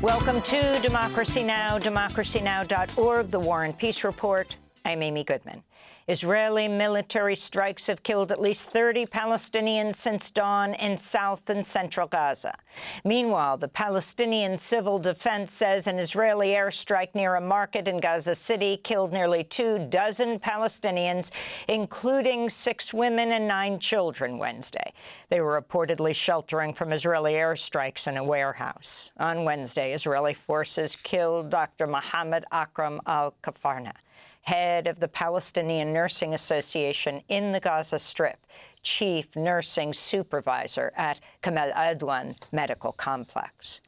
Welcome to Democracy Now!, democracynow.org, the War and Peace Report. I'm Amy Goodman. Israeli military strikes have killed at least 30 Palestinians since dawn in South and Central Gaza. Meanwhile, the Palestinian Civil Defense says an Israeli airstrike near a market in Gaza City killed nearly 24 Palestinians, including 6 women and 9 children, Wednesday. They were reportedly sheltering from Israeli airstrikes in a warehouse. On Wednesday, Israeli forces killed Dr. Mohammed Akram al-Kafarna, head of the Palestinian Nursing Association in the Gaza Strip, chief nursing supervisor at Kamal Adwan Medical Complex.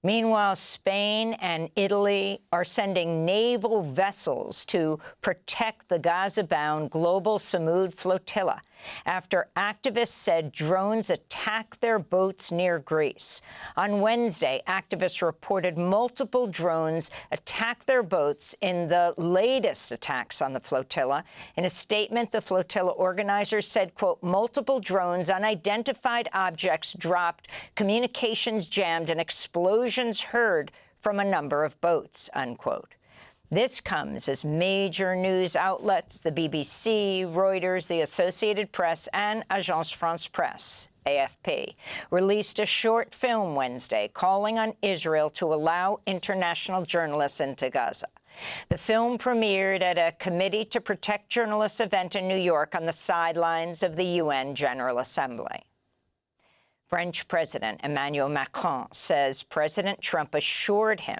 Meanwhile, Spain and Italy are sending naval vessels to protect the Gaza-bound Global Samud flotilla after activists said drones attacked their boats near Greece. On Wednesday, activists reported multiple drones attacked their boats in the latest attacks on the flotilla. In a statement, the flotilla organizers said, quote, multiple drones, unidentified objects dropped, communications jammed, and explosions heard from a number of boats, unquote. This comes as major news outlets, the BBC, Reuters, the Associated Press, and Agence France-Presse, AFP, released a short film Wednesday calling on Israel to allow international journalists into Gaza. The film premiered at a Committee to Protect Journalists event in New York on the sidelines of the UN General Assembly. French President Emmanuel Macron says President Trump assured him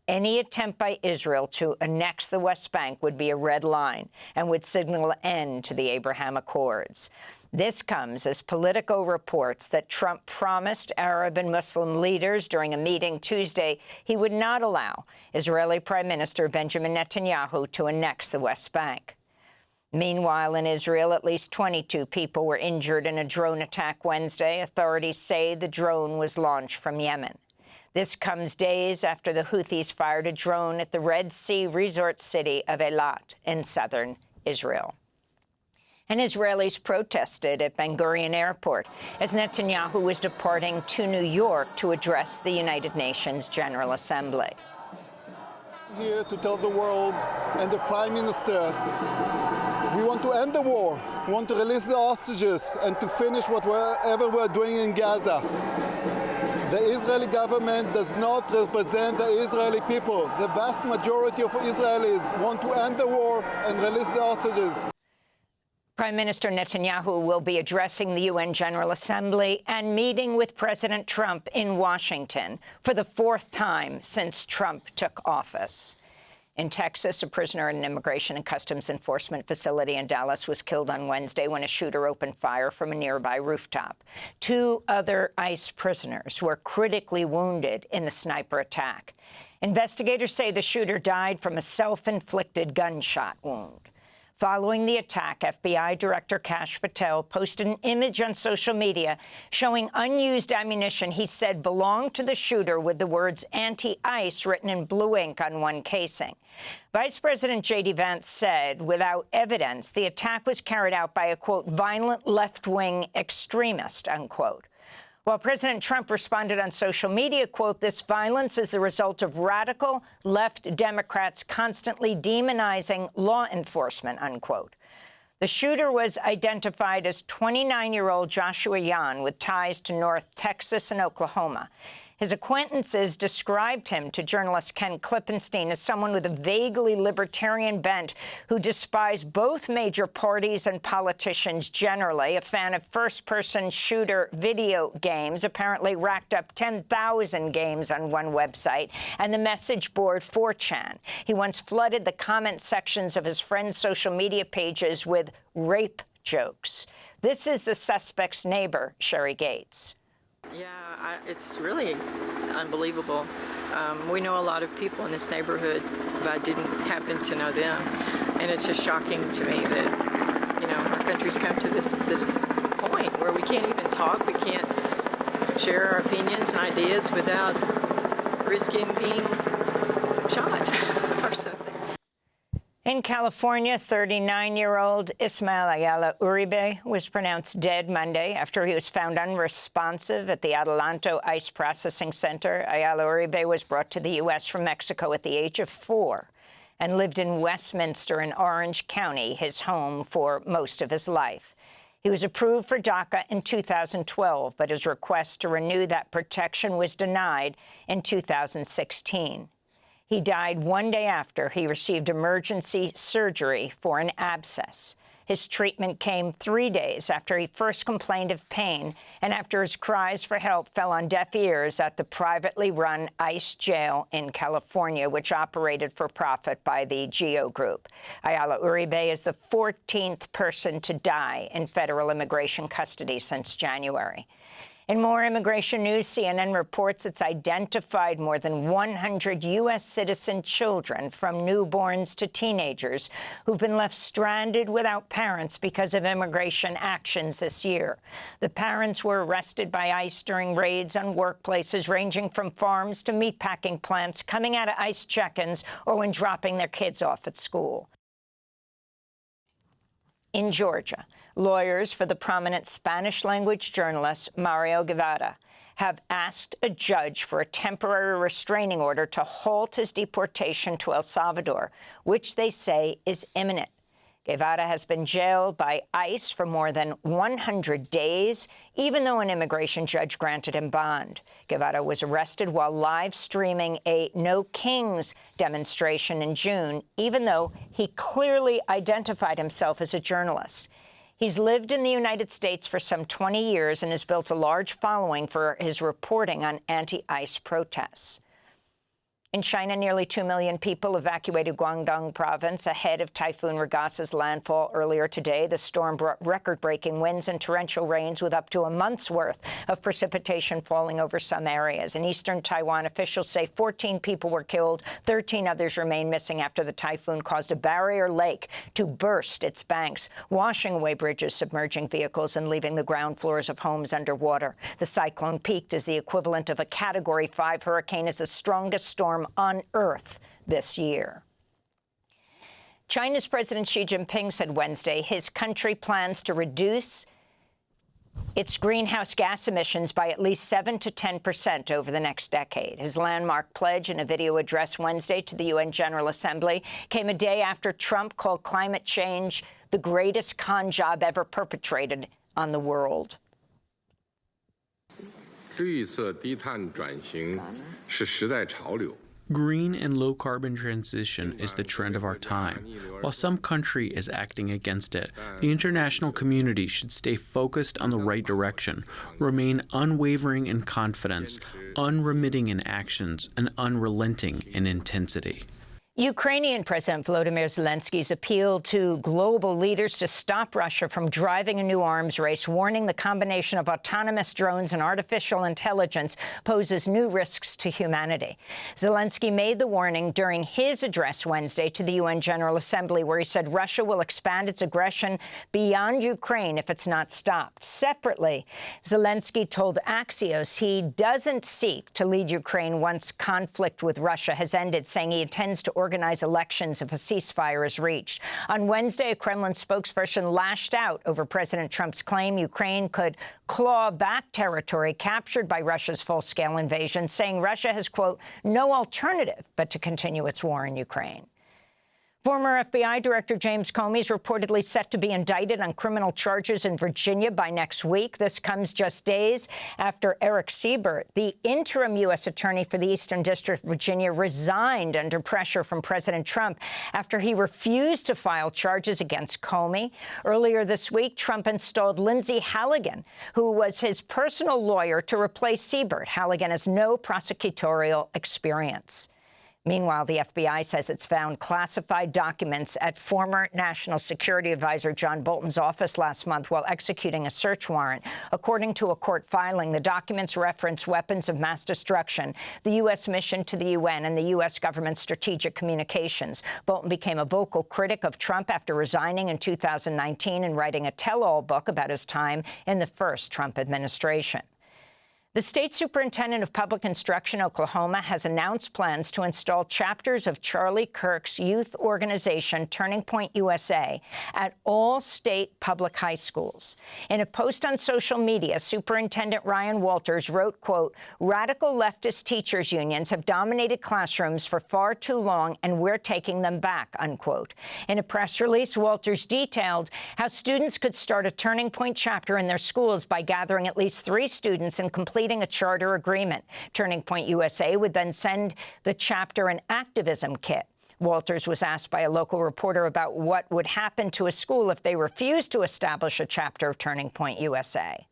any attempt by Israel to annex the West Bank would be a red line and would signal an end to the Abraham Accords. This comes as Politico reports that Trump promised Arab and Muslim leaders during a meeting Tuesday he would not allow Israeli Prime Minister Benjamin Netanyahu to annex the West Bank. Meanwhile, in Israel, at least 22 people were injured in a drone attack Wednesday. Authorities say the drone was launched from Yemen. This comes days after the Houthis fired a drone at the Red Sea resort city of Eilat in southern Israel. And Israelis protested at Ben Gurion Airport as Netanyahu was departing to New York to address the United Nations General Assembly. Here to tell the world and the Prime Minister we want to end the war, we want to release the hostages and to finish whatever we're doing in Gaza. The Israeli government does not represent the Israeli people. The vast majority of Israelis want to end the war and release the hostages. Prime Minister Netanyahu will be addressing the UN General Assembly and meeting with President Trump in Washington for the 4th time since Trump took office. In Texas, a prisoner in an Immigration and Customs Enforcement facility in Dallas was killed on Wednesday when a shooter opened fire from a nearby rooftop. 2 other ICE prisoners were critically wounded in the sniper attack. Investigators say the shooter died from a self-inflicted gunshot wound. Following the attack, FBI Director Kash Patel posted an image on social media showing unused ammunition he said belonged to the shooter with the words anti-ICE written in blue ink on one casing. Vice President J.D. Vance said, without evidence, the attack was carried out by a, quote, violent left-wing extremist, unquote. While President Trump responded on social media, quote, this violence is the result of radical left Democrats constantly demonizing law enforcement, unquote. The shooter was identified as 29-year-old Joshua Yan with ties to North Texas and Oklahoma. His acquaintances described him to journalist Ken Klippenstein as someone with a vaguely libertarian bent who despised both major parties and politicians generally, a fan of first-person shooter video games, apparently racked up 10,000 games on one website, and the message board 4chan. He once flooded the comment sections of his friends' social media pages with rape jokes. This is the suspect's neighbor, Sherry Gates. Yeah, it's really unbelievable. We know a lot of people in this neighborhood, but I didn't happen to know them. And it's just shocking to me that, you know, our country's come to this point where we can't even talk, we can't share our opinions and ideas without risking being shot or something. In California, 39-year-old Ismael Ayala Uribe was pronounced dead Monday after he was found unresponsive at the Adelanto ICE Processing Center. Ayala Uribe was brought to the U.S. from Mexico at the age of 4 and lived in Westminster in Orange County, his home for most of his life. He was approved for DACA in 2012, but his request to renew that protection was denied in 2016. He died one day after he received emergency surgery for an abscess. His treatment came 3 days after he first complained of pain and after his cries for help fell on deaf ears at the privately run ICE jail in California, which operated for profit by the GEO Group. Ayala Uribe is the 14th person to die in federal immigration custody since January. In more immigration news, CNN reports it's identified more than 100 U.S. citizen children, from newborns to teenagers, who've been left stranded without parents because of immigration actions this year. The parents were arrested by ICE during raids on workplaces ranging from farms to meatpacking plants, coming out of ICE check-ins, or when dropping their kids off at school. In Georgia, lawyers for the prominent Spanish-language journalist Mario Guevara have asked a judge for a temporary restraining order to halt his deportation to El Salvador, which they say is imminent. Guevara has been jailed by ICE for more than 100 days, even though an immigration judge granted him bond. Guevara was arrested while live streaming a No Kings demonstration in June, even though he clearly identified himself as a journalist. He's lived in the United States for some 20 years and has built a large following for his reporting on anti-ICE protests. In China, nearly 2 million people evacuated Guangdong province ahead of Typhoon Gaza's landfall earlier today. The storm brought record-breaking winds and torrential rains with up to a month's worth of precipitation falling over some areas. In eastern Taiwan, officials say 14 people were killed. 13 others remain missing after the typhoon caused a barrier lake to burst its banks, washing away bridges, submerging vehicles, and leaving the ground floors of homes underwater. The cyclone peaked as the equivalent of a Category 5 hurricane, as the strongest storm on Earth this year. China's President Xi Jinping said Wednesday his country plans to reduce its greenhouse gas emissions by at least 7 to 10% over the next decade. His landmark pledge in a video address Wednesday to the UN General Assembly came a day after Trump called climate change the greatest con job ever perpetrated on the world. 绿色低碳转型是时代潮流。 Green and low-carbon transition is the trend of our time. While some country is acting against it, the international community should stay focused on the right direction, remain unwavering in confidence, unremitting in actions, and unrelenting in intensity. Ukrainian President Volodymyr Zelensky's appeal to global leaders to stop Russia from driving a new arms race, warning the combination of autonomous drones and artificial intelligence poses new risks to humanity. Zelensky made the warning during his address Wednesday to the UN General Assembly, where he said Russia will expand its aggression beyond Ukraine if it's not stopped. Separately, Zelensky told Axios he doesn't seek to lead Ukraine once conflict with Russia has ended, saying he intends to organize elections if a ceasefire is reached. On Wednesday, a Kremlin spokesperson lashed out over President Trump's claim Ukraine could claw back territory captured by Russia's full-scale invasion, saying Russia has, quote, no alternative but to continue its war in Ukraine. Former FBI Director James Comey is reportedly set to be indicted on criminal charges in Virginia by next week. This comes just days after Eric Siebert, the interim U.S. attorney for the Eastern District of Virginia, resigned under pressure from President Trump after he refused to file charges against Comey. Earlier this week, Trump installed Lindsay Halligan, who was his personal lawyer, to replace Siebert. Halligan has no prosecutorial experience. Meanwhile, the FBI says it's found classified documents at former National Security Advisor John Bolton's office last month while executing a search warrant. According to a court filing, the documents reference weapons of mass destruction, the U.S. mission to the UN, and the U.S. government's strategic communications. Bolton became a vocal critic of Trump after resigning in 2019 and writing a tell-all book about his time in the first Trump administration. The state superintendent of public instruction, Oklahoma, has announced plans to install chapters of Charlie Kirk's youth organization, Turning Point USA, at all state public high schools. In a post on social media, Superintendent Ryan Walters wrote, quote, "Radical leftist teachers unions have dominated classrooms for far too long, and we're taking them back," unquote. In a press release, Walters detailed how students could start a Turning Point chapter in their schools by gathering at least 3 students and completing a charter agreement. Turning Point USA would then send the chapter an activism kit. Walters was asked by a local reporter about what would happen to a school if they refused to establish a chapter of Turning Point USA.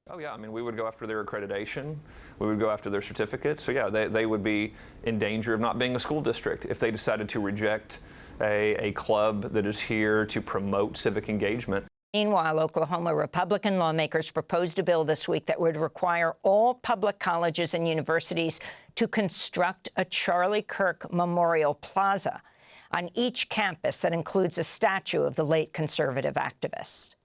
Oh, yeah. I mean, we would go after their accreditation. We would go after their certificates. So, yeah, they would be in danger of not being a school district if they decided to reject a club that is here to promote civic engagement. Meanwhile, Oklahoma Republican lawmakers proposed a bill this week that would require all public colleges and universities to construct a Charlie Kirk Memorial Plaza on each campus that includes a statue of the late conservative activist.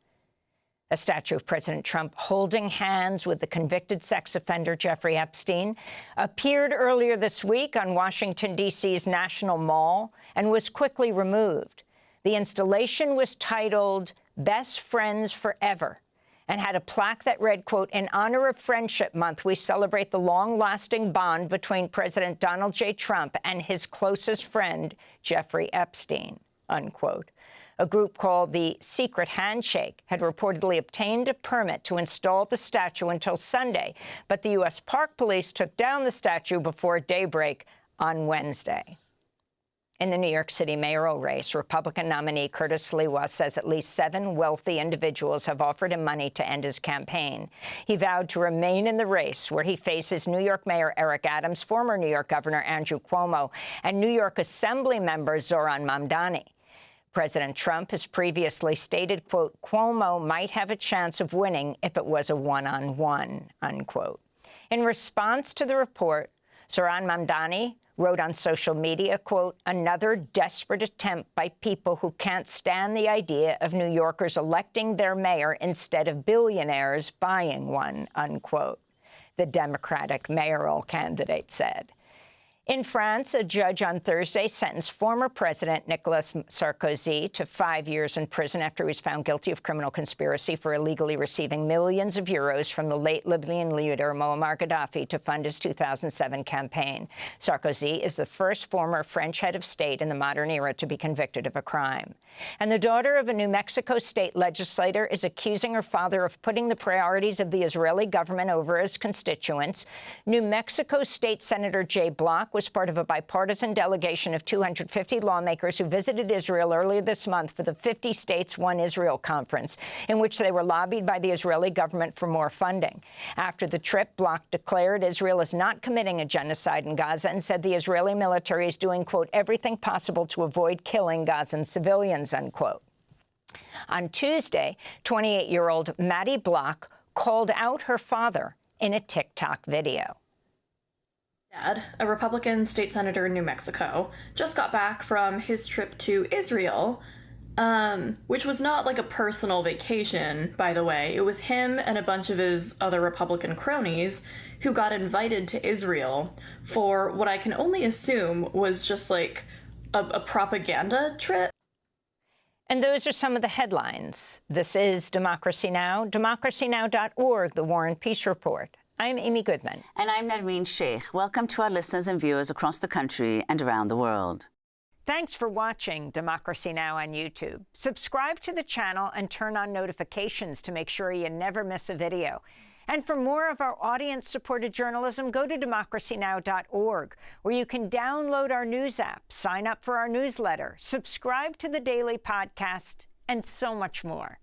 A statue of President Trump holding hands with the convicted sex offender Jeffrey Epstein appeared earlier this week on Washington, D.C.'s National Mall and was quickly removed. The installation was titled Best Friends Forever and had a plaque that read, quote, "In honor of Friendship Month, we celebrate the long-lasting bond between President Donald J. Trump and his closest friend, Jeffrey Epstein," unquote. A group called the Secret Handshake had reportedly obtained a permit to install the statue until Sunday, but the U.S. Park Police took down the statue before daybreak on Wednesday. In the New York City mayoral race, Republican nominee Curtis Sliwa says at least 7 wealthy individuals have offered him money to end his campaign. He vowed to remain in the race, where he faces New York Mayor Eric Adams, former New York Governor Andrew Cuomo, and New York Assembly member Zohran Mamdani. President Trump has previously stated, quote, "Cuomo might have a chance of winning if it was a one-on-one," unquote. In response to the report, Zohran Mamdani wrote on social media, quote, "Another desperate attempt by people who can't stand the idea of New Yorkers electing their mayor instead of billionaires buying one," unquote, the Democratic mayoral candidate said. In France, a judge on Thursday sentenced former President Nicolas Sarkozy to 5 years in prison after he was found guilty of criminal conspiracy for illegally receiving millions of euros from the late Libyan leader Muammar Gaddafi to fund his 2007 campaign. Sarkozy is the first former French head of state in the modern era to be convicted of a crime. And the daughter of a New Mexico state legislator is accusing her father of putting the priorities of the Israeli government over his constituents. New Mexico State Senator Jay Block was part of a bipartisan delegation of 250 lawmakers who visited Israel earlier this month for the 50 States One Israel conference, in which they were lobbied by the Israeli government for more funding. After the trip, Block declared Israel is not committing a genocide in Gaza and said the Israeli military is doing, quote, "everything possible to avoid killing Gazan civilians," unquote. On Tuesday, 28-year-old Maddie Block called out her father in a TikTok video. Dad, a Republican state senator in New Mexico, just got back from his trip to Israel, which was not like a personal vacation, by the way. It was him and a bunch of his other Republican cronies who got invited to Israel for what I can only assume was just like a propaganda trip. And those are some of the headlines. This is Democracy Now!, democracynow.org, The War and Peace Report. I'm Amy Goodman. And I'm Narmeen Sheikh. Welcome to our listeners and viewers across the country and around the world. Thanks for watching Democracy Now! On YouTube. Subscribe to the channel and turn on notifications to make sure you never miss a video. And for more of our audience-supported journalism, go to democracynow.org, where you can download our news app, sign up for our newsletter, subscribe to the daily podcast, and so much more.